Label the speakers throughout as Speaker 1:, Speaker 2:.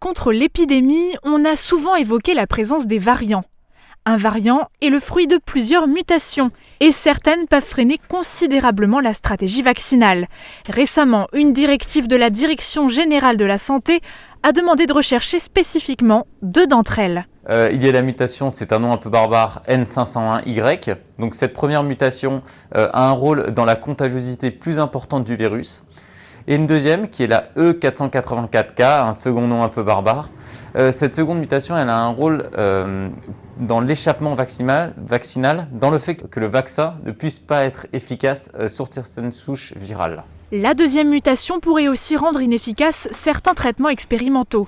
Speaker 1: contre l'épidémie, on a souvent évoqué la présence des variants. Un variant est le fruit de plusieurs mutations et certaines peuvent freiner considérablement la stratégie vaccinale. Récemment, une directive de la Direction générale de la santé a demandé de rechercher spécifiquement 2 d'entre elles.
Speaker 2: Il y a la mutation, c'est un nom un peu barbare, N501Y. Donc cette première mutation a un rôle dans la contagiosité plus importante du virus. Et une deuxième qui est la E484K, un second nom un peu barbare. Cette seconde mutation, elle a un rôle dans l'échappement vaccinal, dans le fait que le vaccin ne puisse pas être efficace sur certaines souches virales.
Speaker 1: La deuxième mutation pourrait aussi rendre inefficaces certains traitements expérimentaux.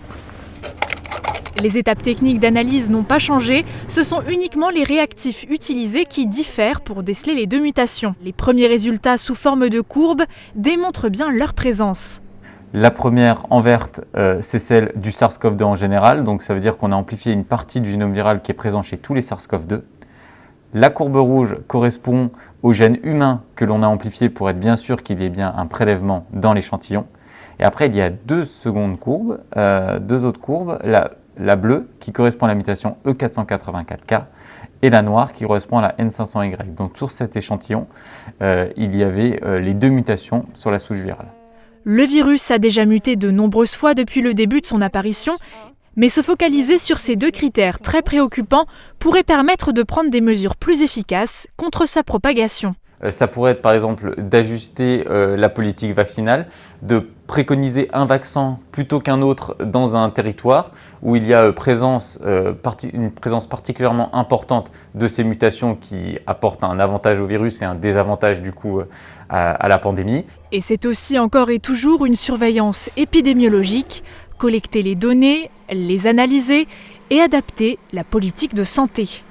Speaker 1: Les étapes techniques d'analyse n'ont pas changé, ce sont uniquement les réactifs utilisés qui diffèrent pour déceler les 2 mutations. Les premiers résultats sous forme de courbes démontrent bien leur présence.
Speaker 2: La première en verte, c'est celle du SARS-CoV-2 en général, donc ça veut dire qu'on a amplifié une partie du génome viral qui est présent chez tous les SARS-CoV-2. La courbe rouge correspond au gène humain que l'on a amplifié pour être bien sûr qu'il y ait bien un prélèvement dans l'échantillon. Et après, il y a 2 secondes courbes, 2 autres courbes. La bleue qui correspond à la mutation E484K et la noire qui correspond à la N500Y. Donc sur cet échantillon, il y avait les 2 mutations sur la souche virale.
Speaker 1: Le virus a déjà muté de nombreuses fois depuis le début de son apparition, mais se focaliser sur ces 2 critères très préoccupants pourrait permettre de prendre des mesures plus efficaces contre sa propagation.
Speaker 2: Ça pourrait être par exemple d'ajuster la politique vaccinale, de préconiser un vaccin plutôt qu'un autre dans un territoire où il y a une présence particulièrement importante de ces mutations qui apportent un avantage au virus et un désavantage du coup à la pandémie.
Speaker 1: Et c'est aussi encore et toujours une surveillance épidémiologique, collecter les données, les analyser et adapter la politique de santé.